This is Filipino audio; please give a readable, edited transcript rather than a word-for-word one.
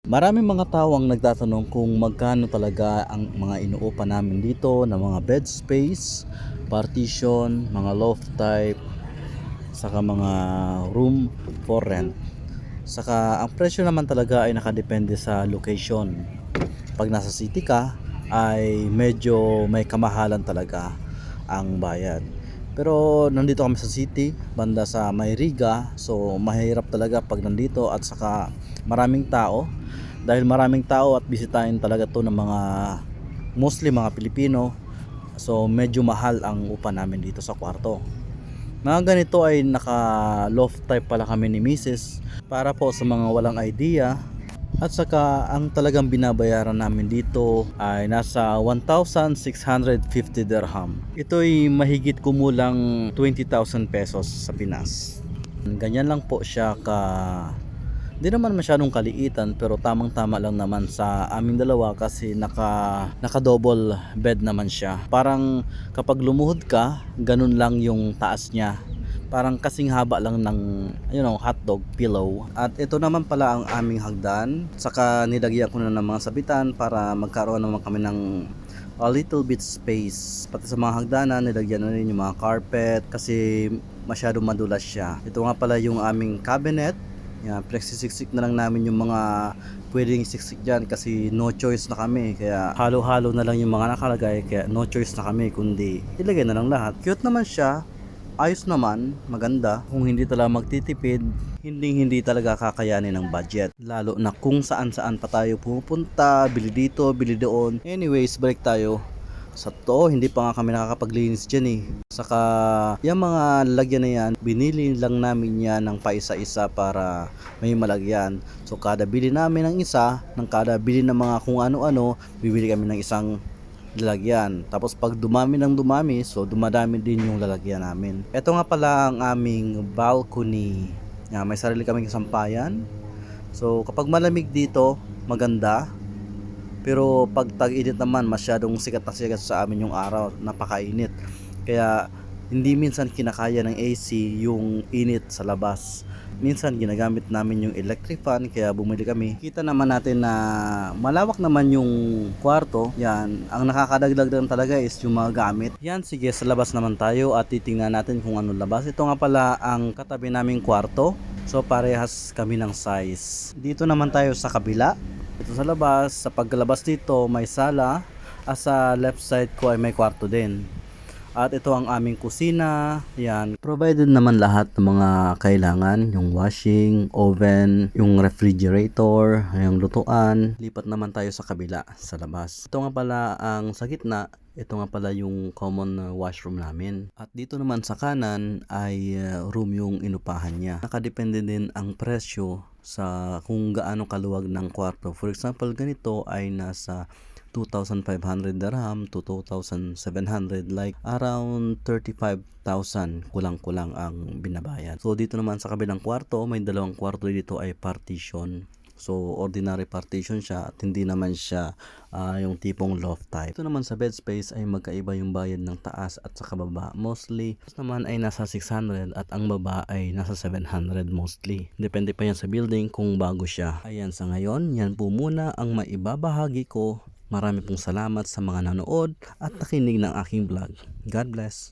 Maraming mga tao ang nagtatanong kung magkano talaga ang mga inuupa namin dito na mga bed space, partition, mga loft type, saka mga room for rent. Saka ang presyo naman talaga ay nakadepende sa location. Pag nasa city ka ay medyo may kamahalan talaga ang bayad. Pero nandito kami sa city, banda sa Mayriga, so mahirap talaga pag nandito at saka maraming tao. Dahil maraming tao at bisitahin talaga to ng mga mostly mga Pilipino, so medyo mahal ang upa namin dito sa kwarto. Mga ganito ay naka loft type pala kami ni Mrs. para po sa mga walang idea. At saka ang talagang binabayaran namin dito ay nasa 1,650 dirham. Ito ay mahigit kumulang 20,000 pesos sa Pinas. Ganyan lang po siya ka, di naman masyadong kaliitan, pero tamang tama lang naman sa aming dalawa kasi naka double bed naman siya. Parang kapag lumuhod ka, ganun lang yung taas niya, parang kasing haba lang ng hotdog pillow. At ito naman pala ang aming hagdan, saka nilagyan ko na ng mga sabitan para magkaroon naman kami ng a little bit space. Pati sa mga hagdanan nilagyan na rin yung mga carpet kasi masyadong madulas siya. Ito nga pala yung aming cabinet. Yan, pinagsisiksik na lang namin yung mga pwedeng siksik dyan kasi no choice na kami, kaya halo-halo na lang yung mga nakalagay, kaya no choice na kami kundi ilagay na lang lahat. Cute naman siya, ayos naman, maganda. Kung hindi talaga magtitipid, hindi talaga kakayanin ng budget, lalo na kung saan pa tayo pupunta, bili dito, bili doon. Anyways, balik tayo sa to, hindi pa nga kami nakakapaglinis dyan eh. Saka yung mga lalagyan na yan, binili lang namin yan ng paisa-isa para may malagyan. So kada bili namin ng isa, ng kada bili ng mga kung ano-ano, bibili kami ng isang lalagyan. Tapos pag dumami ng dumami, so dumadami din yung lalagyan namin. Ito nga pala ang aming balcony. Yan, may sarili kaming sampayan. So kapag malamig dito, maganda. Pero pag tag-init naman, masyadong sikat na sikat sa amin yung araw, napakainit. Kaya hindi minsan kinakaya ng AC yung init sa labas. Minsan ginagamit namin yung electric fan, kaya bumili kami. Kita naman natin na malawak naman yung kwarto. Yan, ang nakakadagdag lang talaga is yung mga gamit. Yan, sige, sa labas naman tayo at titingnan natin kung ano labas. Ito nga pala ang katabi naming kwarto. So parehas kami ng size. Dito naman tayo sa kabila. Ito sa labas, sa pagkalabas dito may sala, at sa left side ko ay may kwarto din. At ito ang aming kusina. Yan, provided naman lahat ng mga kailangan, yung washing, oven, yung refrigerator, yung lutuan. Lipat naman tayo sa kabila, sa labas. Ito nga pala ang sa gitna. Ito nga pala yung common washroom namin. At dito naman sa kanan ay room yung inupahan niya. Nakadepende din ang presyo sa kung gaano kaluwag ng kwarto. For example, ganito ay nasa 2,500 dirham to 2,700, like around 35,000 kulang-kulang ang binabayad. So dito naman sa kabilang kwarto, may dalawang kwarto dito ay partition. So ordinary partition siya at hindi naman siya yung tipong loft type. Ito naman sa bed space ay magkaiba yung bayad ng taas at sa kababa. Mostly taas naman ay nasa 600 at ang baba ay nasa 700 mostly. Depende pa yan sa building kung bago siya. Ayan, sa ngayon, yan po muna ang maibabahagi ko. Marami pong salamat sa mga nanood at nakinig ng aking vlog. God bless.